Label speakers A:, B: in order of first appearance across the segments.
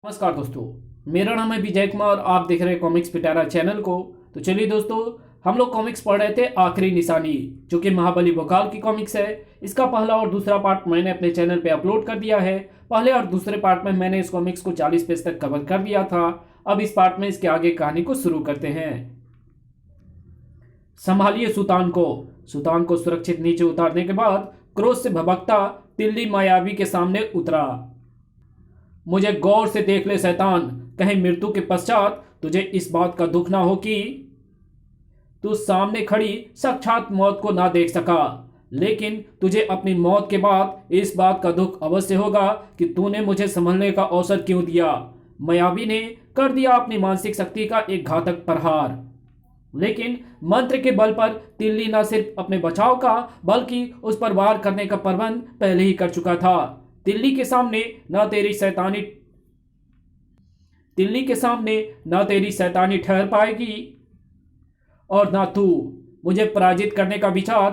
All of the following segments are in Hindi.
A: नमस्कार दोस्तों। मेरा नाम है विजय कुमार और आप देख रहे हैं कॉमिक्स पिटारा चैनल को। तो चलिए दोस्तों, हम लोग कॉमिक्स पढ़ रहे थे आखिरी निशानी, जो कि महाबली बकाल की कॉमिक्स है। इसका पहला और दूसरा पार्ट मैंने अपने चैनल पे अपलोड कर दिया है। पहले और दूसरे पार्ट में मैंने इस कॉमिक्स को 40 पेज तक कवर कर दिया था। अब इस पार्ट में इसके आगे कहानी को शुरू करते हैं। संभालिए सुतान को सुरक्षित नीचे उतारने के बाद क्रोध से भभकता तिल्ली मायावी के सामने उतरा। मुझे गौर से देख ले शैतान, कहीं मृत्यु के पश्चात तुझे इस बात का दुख ना हो कि तू सामने खड़ी साक्षात मौत को ना देख सका, लेकिन तुझे अपनी मौत के बाद इस बात का दुख अवश्य होगा कि तूने मुझे संभलने का अवसर क्यों दिया। मायावी ने कर दिया अपनी मानसिक शक्ति का एक घातक प्रहार, लेकिन मंत्र के बल पर तिल्ली न सिर्फ अपने बचाव का बल्कि उस पर वार करने का प्रबंध पहले ही कर चुका था। तिल्ली के सामने न तेरी शैतानी ठहर पाएगी और ना तू मुझे पराजित करने का विचार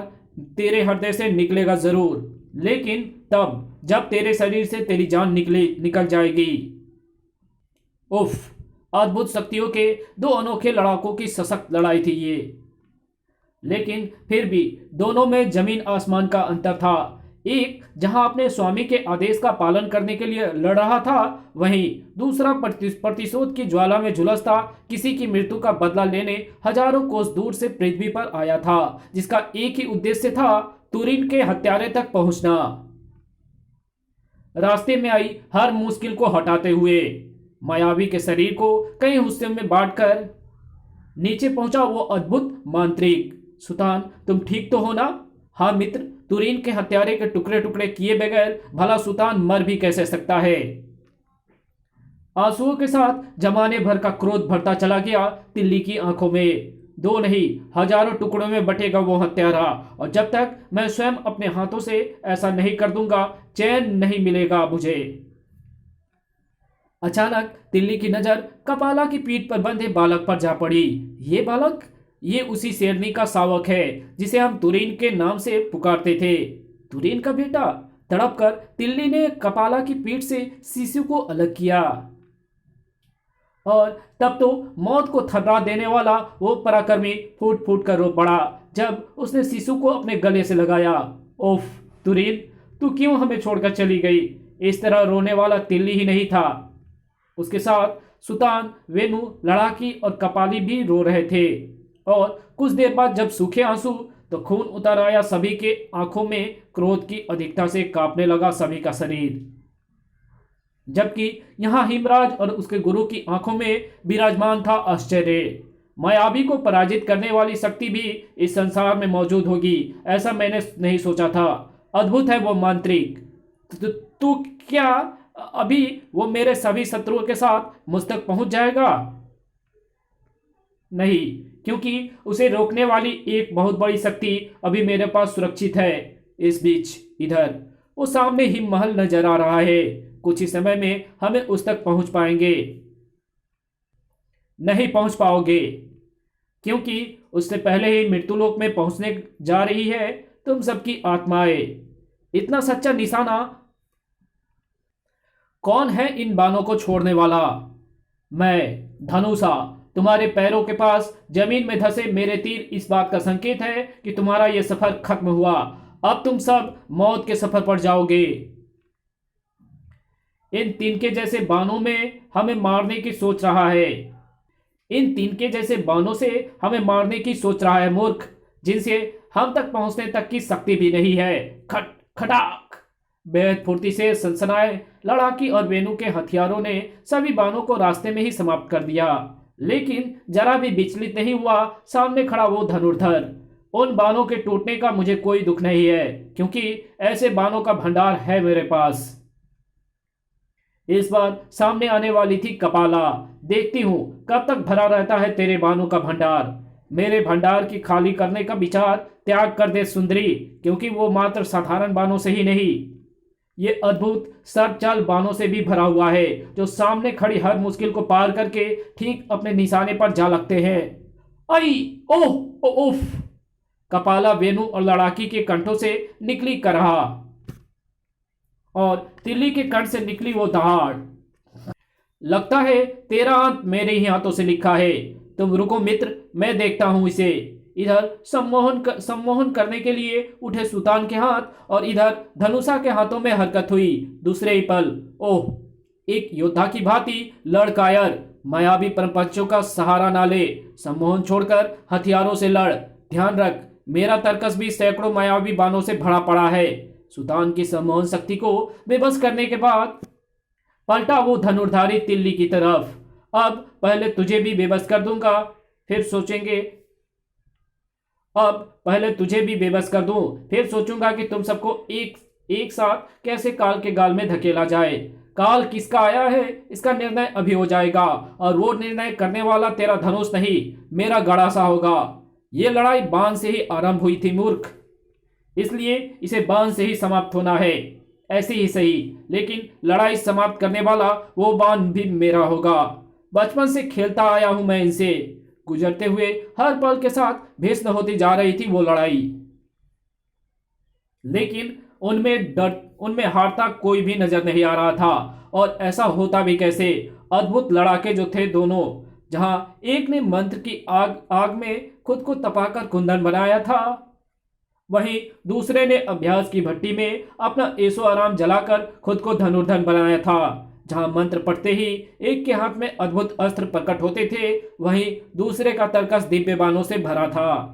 A: तेरे हृदय से निकलेगा जरूर, लेकिन तब जब तेरे शरीर से तेरी जान निकल जाएगी। उफ, अद्भुत शक्तियों के दो अनोखे लड़ाकों की सशक्त लड़ाई थी ये, लेकिन फिर भी दोनों में जमीन आसमान का अंतर था। एक जहां अपने स्वामी के आदेश का पालन करने के लिए लड़ रहा था, वहीं दूसरा प्रतिशोध की ज्वाला में झुलसता किसी की मृत्यु का बदला लेने हजारों कोस दूर से पृथ्वी पर आया था, जिसका एक ही उद्देश्य था, तुरीन के हत्यारे तक पहुंचना। रास्ते में आई हर मुश्किल को हटाते हुए मायावी के शरीर को कई हिस्सों में बांटकर नीचे पहुंचा वो अद्भुत मांत्रिक। सुतान, तुम ठीक तो हो ना? हाँ मित्र, तुरीन के हत्यारे के टुकड़े टुकड़े किए बगैर भला सुतान मर भी कैसे सकता है। आंसुओं के साथ जमाने भर का क्रोध भरता चला गया तिल्ली की आंखों में। दो नहीं, हजारों टुकड़ों में बटेगा वो हत्यारा, और जब तक मैं स्वयं अपने हाथों से ऐसा नहीं कर दूंगा, चैन नहीं मिलेगा मुझे। अचानक तिल्ली की नजर कपाला की पीठ पर बंधे बालक पर जा पड़ी। ये बालक, ये उसी शेरनी का शावक है जिसे हम तुरीन के नाम से पुकारते थे। तुरीन का बेटा। तड़प कर तिल्ली ने कपाला की पीठ से शिशु को अलग किया, और तब तो मौत को थर्रा देने वाला वो पराक्रमी फूट फूट कर रो पड़ा जब उसने शिशु को अपने गले से लगाया। ओफ तुरीन, तू क्यों हमें छोड़कर चली गई? इस तरह रोने वाला तिल्ली ही नहीं था, उसके साथ सुतान, वेनु, लड़ाकी और कपाली भी रो रहे थे। और कुछ देर बाद जब सूखे आंसू तो खून उतर आया सभी के आंखों में। क्रोध की अधिकता से कांपने लगा सभी का शरीर, जबकि यहां हिमराज और उसके गुरु की आंखों में विराजमान था आश्चर्य। मायावी को पराजित करने वाली शक्ति भी इस संसार में मौजूद होगी, ऐसा मैंने नहीं सोचा था। अद्भुत है वो मांत्रिक। तू क्या अभी वो मेरे सभी शत्रुओं के साथ मुझ तक पहुंच जाएगा? नहीं, क्योंकि उसे रोकने वाली एक बहुत बड़ी शक्ति अभी मेरे पास सुरक्षित है। इस बीच इधर वो सामने हिम महल नजर आ रहा है। कुछ ही समय में हमें उस तक पहुंच पाएंगे। नहीं पहुंच पाओगे, क्योंकि उससे पहले ही मृत्युलोक में पहुंचने जा रही है तुम सबकी आत्माएं। इतना सच्चा निशाना कौन है इन बाणों को छोड़ने वाला? मैं, धनुषा। तुम्हारे पैरों के पास जमीन में धंसे मेरे तीर इस बात का संकेत है कि तुम्हारा यह सफर खत्म हुआ। अब तुम सब मौत के सफर पर जाओगे। इन तिनके जैसे बाणों में हमें मारने की सोच रहा है। इन तिनके जैसे बाणों से हमें मारने की सोच रहा है मूर्ख, जिनसे हम तक पहुंचने तक की शक्ति भी नहीं है। खट खटाक बेहद फुर्ती से सनसनाए लड़ाकी और वेनु के हथियारों ने सभी बाणों को रास्ते में ही समाप्त कर दिया, लेकिन जरा भी विचलित नहीं हुआ सामने खड़ा वो धनुर्धर। उन बाणों के टूटने का मुझे कोई दुख नहीं है, क्योंकि ऐसे बाणों का भंडार है मेरे पास। इस बार सामने आने वाली थी कपाला। देखती हूं कब तक भरा रहता है तेरे बाणों का भंडार। मेरे भंडार की खाली करने का विचार त्याग कर दे सुंदरी, क्योंकि वो मात्र साधारण बाणों से ही नहीं, ये अद्भुत सर्पचाल बाणों से भी भरा हुआ है, जो सामने खड़ी हर मुश्किल को पार करके ठीक अपने निशाने पर जा लगते हैं। आई ओह ओफ, कपाला, वेनु और लड़ाकी के कंठों से निकली करहा और तिल्ली के कंठ से निकली वो दहाड़। लगता है तेरा अंत मेरे ही हाथों से लिखा है। तुम रुको मित्र, मैं देखता हूं इसे। इधर सम्मोहन करने के लिए उठे सुल्तान के हाथ और इधर धनुषा के हाथों में हरकत हुई। दूसरे ही पल, ओह, एक योद्धा की भांति लड़कायर, मायावी परंपराओं का सहारा ना ले, सम्मोहन छोड़कर हथियारों से लड़। ध्यान रख, मेरा तर्कस भी सैकड़ों मायावी बाणों से भरा पड़ा है। सुल्तान की सम्मोहन शक्ति को बेबस करने के बाद पलटा वो धनुर्धारी तिल्ली की तरफ। अब पहले तुझे भी बेबस कर दूंगा, फिर सोचेंगे। अब पहले तुझे भी बेबस कर दूं, फिर सोचूंगा कि तुम सबको एक एक साथ कैसे काल के गाल में धकेला जाए। काल किसका आया है इसका निर्णय अभी हो जाएगा, और वो निर्णय करने वाला तेरा धनुष नहीं, मेरा गड़ा सा होगा। ये लड़ाई बाण से ही आरंभ हुई थी मूर्ख, इसलिए इसे बाण से ही समाप्त होना है। ऐसे ही सही, लेकिन लड़ाई समाप्त करने वाला वो बाण भी मेरा होगा। बचपन से खेलता आया हूं मैं इनसे। गुजरते हुए हर पल के साथ भीषण होती जा रही थी वो लड़ाई, लेकिन उनमें हारता कोई भी नजर नहीं आ रहा था। और ऐसा होता भी कैसे? अद्भुत लड़ाके जो थे दोनों, जहां एक ने मंत्र की आग में खुद को तपाकर कुंदन बनाया था, वहीं दूसरे ने अभ्यास की भट्टी में अपना ऐशो आराम जलाकर खुद को धनुर्धर बनाया था। जहां मंत्र पढ़ते ही एक के हाथ में अद्भुत अस्त्र प्रकट होते थे, वहीं दूसरे का तर्कस दिव्य बाणों से भरा था।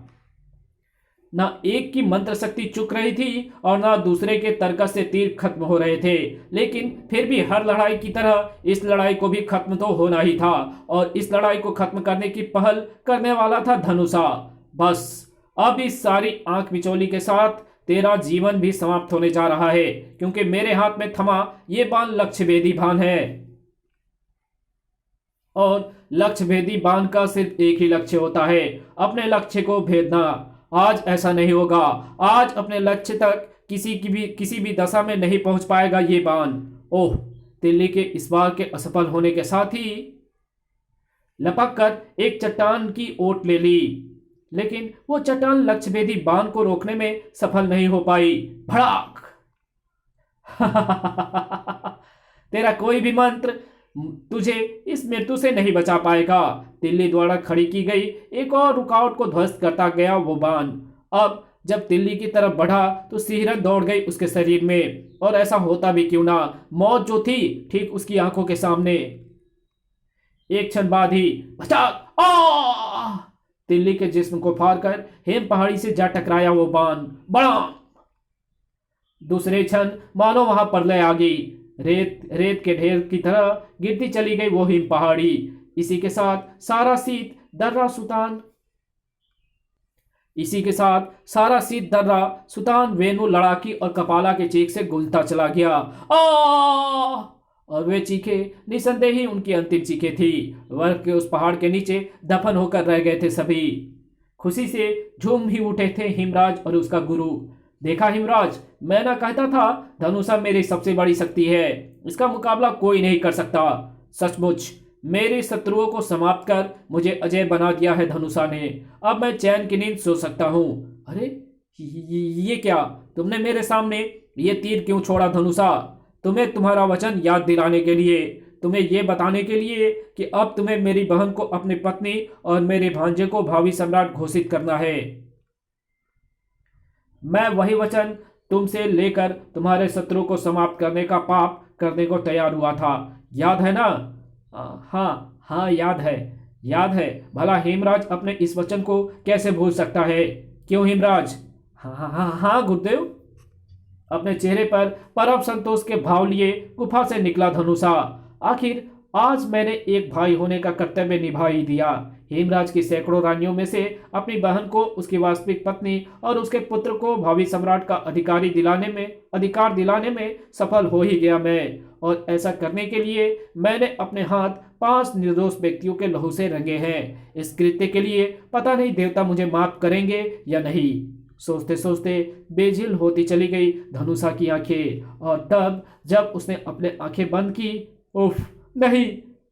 A: ना एक की मंत्र शक्ति चुक रही थी और ना दूसरे के तर्कस से तीर खत्म हो रहे थे, लेकिन फिर भी हर लड़ाई की तरह इस लड़ाई को भी खत्म तो होना ही था, और इस लड़ाई को खत्म करने की पहल करने वाला था धनुषा। बस अब इस सारी आंख मिचौली के साथ तेरा जीवन भी समाप्त होने जा रहा है, क्योंकि मेरे हाथ में थमा ये बाण लक्ष्य भेदी बाण है, और लक्ष्य भेदी बाण का सिर्फ एक ही लक्ष्य होता है, अपने लक्ष्य को भेदना। आज ऐसा नहीं होगा। आज अपने लक्ष्य तक किसी भी दशा में नहीं पहुंच पाएगा ये बाण। ओह, तिल्ली के इस बार के असफल होने के साथ ही लपक कर एक चट्टान की ओट ले ली, लेकिन वो चट्टान लक्ष्यभेदी बाण को रोकने में सफल नहीं हो पाई। भड़ाक! तेरा कोई भी मंत्र तुझे इस मृत्यु से नहीं बचा पाएगा। तिल्ली द्वारा खड़ी की गई एक और रुकावट को ध्वस्त करता गया वो बाण। अब जब तिल्ली की तरफ बढ़ा तो सिहरन दौड़ गई उसके शरीर में, और ऐसा होता भी क्यों ना, मौत जो थी ठीक उसकी आंखों के सामने। एक क्षण बाद ही भचाक! आ! तिल्ली के जिस्म को फाड़कर हेम पहाड़ी से जा टकराया वो बाण। बड़ा! दूसरे क्षण मानो वहां प्रलय आ गई। रेत के ढेर की तरह गिरती चली गई वो हिम पहाड़ी। इसी के साथ सारा शीत दर्रा सुतान वेणु लड़ाकी और कपाला के चीख से गूंजता चला गया। आ! और वे चीखे निसंदेह ही उनकी अंतिम चीखें थी। वर्ग के उस पहाड़ के नीचे दफन होकर रह गए थे सभी। खुशी से झूम ही उठे थे हिमराज और उसका गुरु। देखा हिमराज, मैं ना कहता था धनुषा मेरी सबसे बड़ी शक्ति है, इसका मुकाबला कोई नहीं कर सकता। सचमुच मेरे शत्रुओं को समाप्त कर मुझे अजय बना दिया है धनुषा ने। अब मैं चैन की नींद सो सकता हूँ। अरे ये क्या, तुमने मेरे सामने ये तीर क्यों छोड़ा धनुषा? तुम्हें तुम्हारा वचन याद दिलाने के लिए, तुम्हें यह बताने के लिए कि अब तुम्हें मेरी बहन को अपनी पत्नी और मेरे भांजे को भावी सम्राट घोषित करना है। मैं वही वचन तुमसे लेकर तुम्हारे शत्रु को समाप्त करने का पाप करने को तैयार हुआ था, याद है ना? हाँ, याद है। भला हेमराज अपने इस वचन को कैसे भूल सकता है? क्यों हेमराज? हाँ गुरुदेव। अपने चेहरे पर परम संतोष के भाव लिए गुफा से निकला धनुषा। आखिर आज मैंने एक भाई होने का कर्तव्य निभा ही दिया। हेमराज की सैकड़ों रानियों में से अपनी बहन को, उसकी वास्तविक पत्नी और उसके पुत्र को भावी सम्राट का अधिकार दिलाने में सफल हो ही गया मैं। और ऐसा करने के लिए मैंने अपने हाथ 5 निर्दोष व्यक्तियों के लहू से रंगे हैं। इस कृत्य के लिए पता नहीं देवता मुझे माफ करेंगे या नहीं। सोचते सोचते बेझिल होती चली गई धनुषा की आंखें, और तब जब उसने अपने आंखें बंद की, उफ नहीं,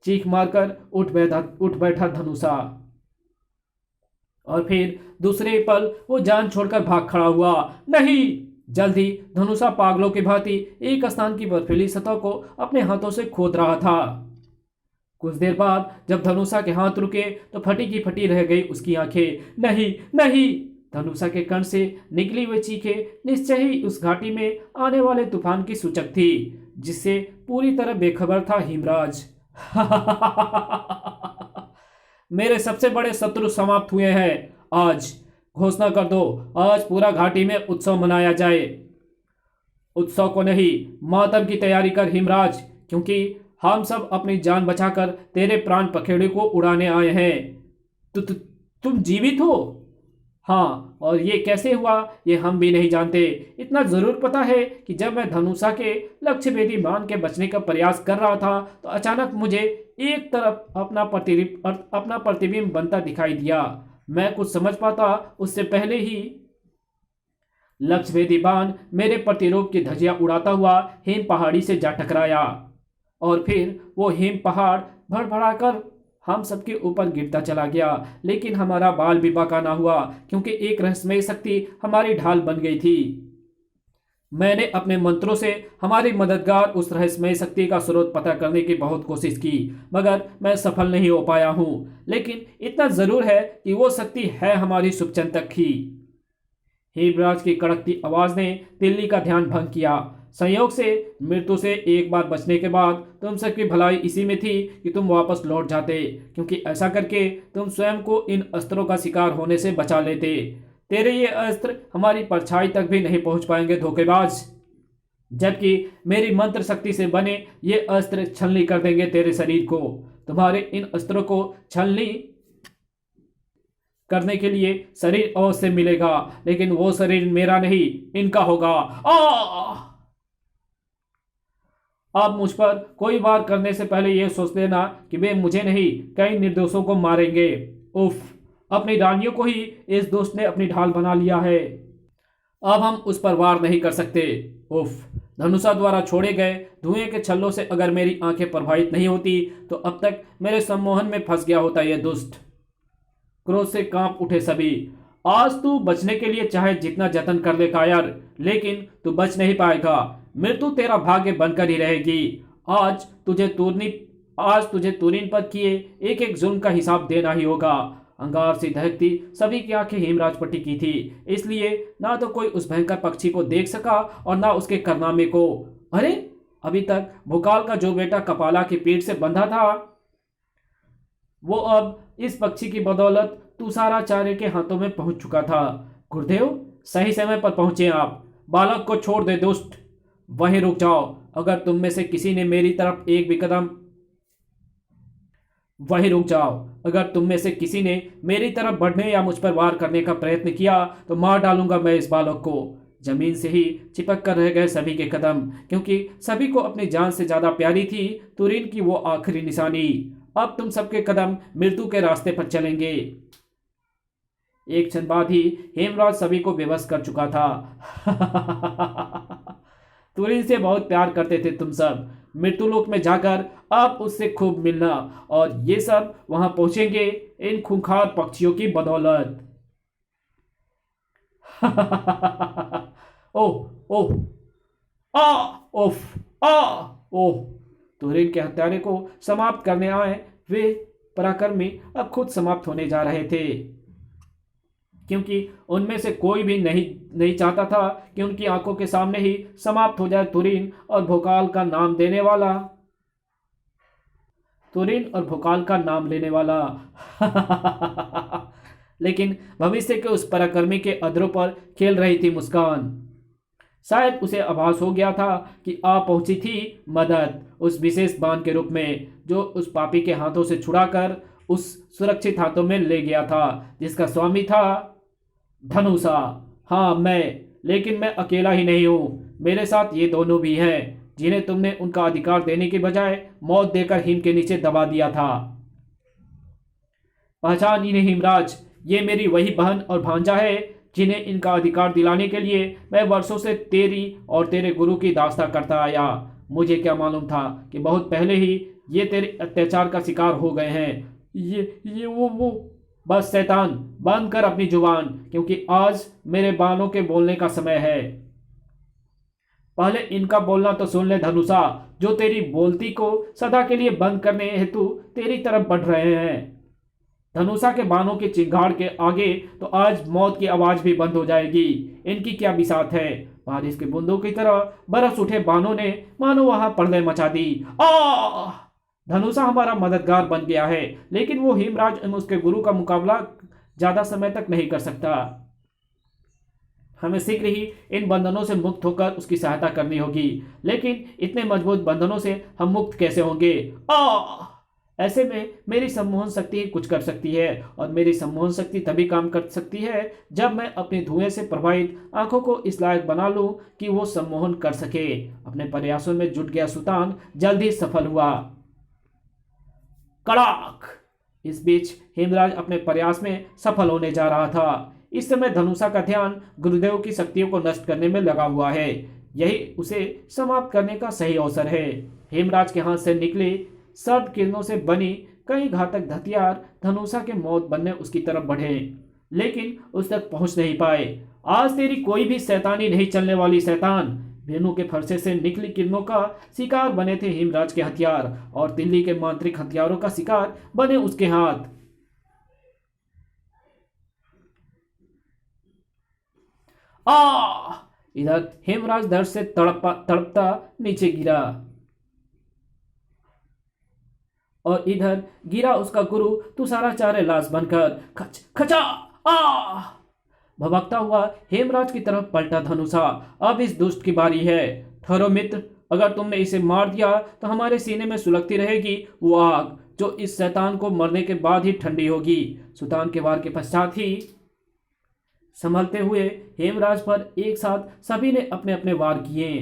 A: चीख मारकर उठ बैठा धनुषा। और फिर दूसरे पल वो जान छोड़कर भाग खड़ा हुआ। नहीं! जल्द ही धनुषा पागलों की भांति एक स्थान की बर्फीली सतह को अपने हाथों से खोद रहा था। कुछ देर बाद जब धनुषा के हाथ रुके तो फटी की फटी रह गई उसकी आंखें। नहीं नहीं! धनुषा के कण से निकली हुई चीखें निश्चय ही उस घाटी में आने वाले तूफान की सूचक थी, जिससे पूरी तरह बेखबर था हिमराज। मेरे सबसे बड़े शत्रु समाप्त हुए हैं। आज घोषणा कर दो, आज पूरा घाटी में उत्सव मनाया जाए। उत्सव को नहीं, मातम की तैयारी कर हिमराज, क्योंकि हम सब अपनी जान बचाकर तेरे प्राण पखेड़े को उड़ाने आए हैं। तुम जीवित हो? हाँ, और ये कैसे हुआ ये हम भी नहीं जानते। इतना जरूर पता है कि जब मैं धनुषा के लक्ष्य भेदी बांध के बचने का प्रयास कर रहा था तो अचानक मुझे एक तरफ अपना प्रतिबिंब बनता दिखाई दिया। मैं कुछ समझ पाता उससे पहले ही लक्ष्य भेदी बांध मेरे प्रतिरूप की धज्जियां उड़ाता हुआ हिम पहाड़ी से जा टकराया, और फिर वो हिम पहाड़ भड़भड़ाकर हम सबके ऊपर गिरता चला गया। लेकिन हमारा बाल भी बांका ना हुआ, क्योंकि एक रहस्यमय शक्ति हमारी ढाल बन गई थी। मैंने अपने मंत्रों से हमारी मददगार उस रहस्यमय शक्ति का स्रोत पता करने की बहुत कोशिश की, मगर मैं सफल नहीं हो पाया हूं। लेकिन इतना जरूर है कि वो शक्ति है हमारी शुभचिंतक की। हिमराज की कड़कती आवाज ने तिल्ली का ध्यान भंग किया। संयोग से मृत्यु से एक बार बचने के बाद तुम सबकी भलाई इसी में थी कि तुम वापस लौट जाते, क्योंकि ऐसा करके तुम स्वयं को इन अस्त्रों का शिकार होने से बचा लेते। तेरे ये अस्त्र हमारी परछाई तक भी नहीं पहुंच पाएंगे धोखेबाज, जबकि मेरी मंत्र शक्ति से बने ये अस्त्र छलनी कर देंगे तेरे शरीर को। तुम्हारे इन अस्त्रों को छलनी करने के लिए शरीर अवश्य मिलेगा, लेकिन वो शरीर मेरा नहीं, इनका होगा। अब मुझ पर कोई वार करने से पहले यह सोच लेना कि वे मुझे नहीं, कई निर्दोषों को मारेंगे। उफ, अपनी रानियों को ही इस दुष्ट ने अपनी ढाल बना लिया है। अब हम उस पर वार नहीं कर सकते। उफ, धनुषा द्वारा छोड़े गए धुएं के छल्लों से अगर मेरी आंखें प्रभावित नहीं होती तो अब तक मेरे सम्मोहन में फंस गया होता यह दुष्ट। क्रोध से कांप उठे सभी। आज तू बचने के लिए चाहे जितना जतन कर ले कायर, लेकिन तू बच नहीं पाएगा। मृत्यु तेरा भाग्य बनकर ही रहेगी। आज तुझे तुरीन पर किए एक एक जुल्म का हिसाब देना ही होगा। अंगार से दहकती सभी की आंखें हेमराज पर टिकी थी, इसलिए ना तो कोई उस भयंकर पक्षी को देख सका और ना उसके कारनामे को। अरे, अभी तक भोकाल का जो बेटा कपाला की पीठ से बंधा था, वो अब इस पक्षी की बदौलत तुषाराचार्य के हाथों में पहुंच चुका था। गुरुदेव, सही समय पर पहुंचे आप। बालक को छोड़ दे दुष्ट, वहीं रुक जाओ। अगर तुम में से किसी ने मेरी तरफ एक भी कदम वहीं रुक जाओ। अगर तुम में से किसी ने मेरी तरफ बढ़ने या मुझ पर वार करने का प्रयत्न किया तो मार डालूंगा मैं इस बालक को। जमीन से ही चिपक कर रह गए सभी के कदम, क्योंकि सभी को अपनी जान से ज्यादा प्यारी थी तुरीन की वो आखिरी निशानी। अब तुम सबके कदम मृत्यु के रास्ते पर चलेंगे। एक क्षण बाद ही हेमराज सभी को बेबस कर चुका था। तुरीन से बहुत प्यार करते थे तुम सब। मृत्युलोक में जाकर आप उससे खूब मिलना, और ये सब वहां पहुंचेंगे इन खूंखार पक्षियों की बदौलत। ओह ओह आ ओफ आ ओह, तुरीन के हत्यारे को समाप्त करने आए वे पराक्रमी अब खुद समाप्त होने जा रहे थे, क्योंकि उनमें से कोई भी नहीं चाहता था कि उनकी आंखों के सामने ही समाप्त हो जाए तुरीन और भोकाल का नाम लेने वाला। लेकिन भविष्य के उस पराक्रमी के अधरों पर खेल रही थी मुस्कान। शायद उसे आभास हो गया था कि आ पहुंची थी मदद, उस विशेष बाण के रूप में जो उस पापी के हाथों से छुड़ाकर उस सुरक्षित हाथों में ले गया था, जिसका स्वामी था धनुषा। हाँ, लेकिन मैं अकेला ही नहीं हूं, मेरे साथ ये दोनों भी हैं जिन्हें तुमने उनका अधिकार देने के बजाय मौत देकर हिम के नीचे दबा दिया था। पहचान इन्हें हिमराज, ये मेरी वही बहन और भांजा है जिन्हें इनका अधिकार दिलाने के लिए मैं वर्षों से तेरी और तेरे गुरु की दास्ता करता आया। मुझे क्या मालूम था कि बहुत पहले ही ये तेरे अत्याचार का शिकार हो गए हैं। ये वो बस शैतान, बंद कर अपनी जुबान, क्योंकि आज मेरे बालों के बोलने का समय है। पहले इनका बोलना तो सुन ले धनुषा। जो तेरी बोलती को सदा के लिए बंद करने हेतु तेरी तरफ बढ़ रहे हैं। धनुषा के बाणों के चिंगाड़ के आगे तो आज मौत की आवाज भी बंद हो जाएगी। इनकी क्या बिसात है। बारिश के बूंदों की तरह बरस उठे बाणों ने मानो वहां प्रलय मचा दी। आ धनुषा हमारा मददगार बन गया है, लेकिन वो हेमराज एवं उसके गुरु का मुकाबला ज्यादा समय तक नहीं कर सकता। हमें शीघ्र ही इन बंधनों से मुक्त होकर उसकी सहायता करनी होगी। लेकिन इतने मजबूत बंधनों से हम मुक्त कैसे होंगे। ऐसे में मेरी सम्मोहन शक्ति कुछ कर सकती है, और मेरी सम्मोहन शक्ति तभी काम कर सकती है जब मैं अपने धुएं से प्रभावित आंखों को इस लायक बना लूं कि वो सम्मोहन कर सके। अपने प्रयासों में जुट गया सुतान जल्द ही सफल हुआ। कड़ाक! इस बीच हेमराज अपने प्रयास में सफल होने जा रहा था। इस समय धनुषा का ध्यान गुरुदेव की शक्तियों को नष्ट करने में लगा हुआ है। यही उसे समाप्त करने का सही अवसर है। हेमराज के हाथ से निकले सर्द किरणों से बनी कई घातक हथियार धनुषा के मौत बनने उसकी तरफ बढ़े, लेकिन उस तक पहुंच नहीं पाए। आज तेरी कोई भी शैतानी नहीं चलने वाली शैतान। वेणु के फरसे से निकली किरणों का शिकार बने थे हेमराज के हथियार, और दिल्ली के मांत्रिक हथियारों का शिकार बने उसके हाथ। इधर हेमराज दर्द से तड़पता नीचे गिरा, और इधर गिरा उसका गुरु तुषाराचार्य लाश बनकर। खच खचा भभकता हुआ हेमराज की तरफ पलटा धनुषा। अब इस दुष्ट की बारी है। ठहरो मित्र, अगर तुमने इसे मार दिया तो हमारे सीने में सुलगती रहेगी वो आग, जो इस शैतान को मरने के बाद ही ठंडी होगी। सुतान के वार के पश्चात ही संभलते हुए हेमराज पर एक साथ सभी ने अपने अपने वार किए।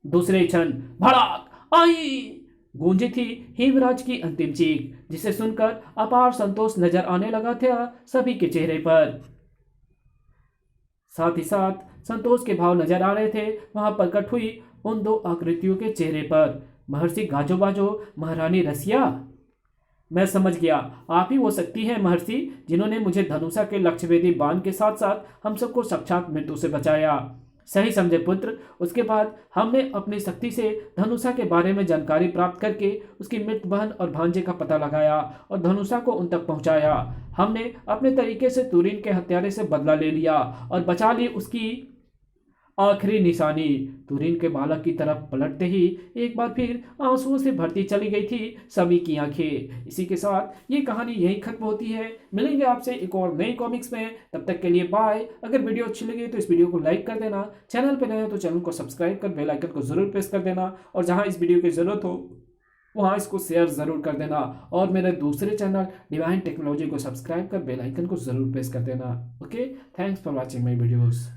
A: दूसरे क्षण भड़ाक आई गूंजी थी हेमराज की अंतिम चीख, जिसे सुनकर अपार संतोष नजर आने लगा था सभी के चेहरे पर। साथ ही साथ संतोष के भाव नजर आ रहे थे वहां प्रकट हुई उन दो आकृतियों के चेहरे पर। महर्षि गाजो बाजो, महारानी रसिया। मैं समझ गया, आप ही वो शक्ति है महर्षि, जिन्होंने मुझे धनुषा के लक्ष्यभेदी बाण के साथ साथ हम सबको साक्षात मृत्यु से बचाया। सही समझे पुत्र। उसके बाद हमने अपनी शक्ति से धनुषा के बारे में जानकारी प्राप्त करके उसकी मृत बहन और भांजे का पता लगाया और धनुषा को उन तक पहुंचाया। हमने अपने तरीके से तुरीन के हत्यारे से बदला ले लिया और बचा ली उसकी आखिरी निशानी। तुरीन के बालक की तरफ पलटते ही एक बार फिर आंसुओं से भरती चली गई थी सभी की आंखें। इसी के साथ ये कहानी यही खत्म होती है। मिलेंगे आपसे एक और नई कॉमिक्स में, तब तक के लिए बाय। अगर वीडियो अच्छी लगी तो इस वीडियो को लाइक कर देना, चैनल पर नए हो तो चैनल को सब्सक्राइब कर बेल आइकन को जरूर प्रेस कर देना, और जहाँ इस वीडियो की जरूरत हो वहाँ इसको शेयर जरूर कर देना, और मेरे दूसरे चैनल डिवाइन टेक्नोलॉजी को सब्सक्राइब कर बेल आइकन को जरूर प्रेस कर देना। Okay, thanks for watching my videos.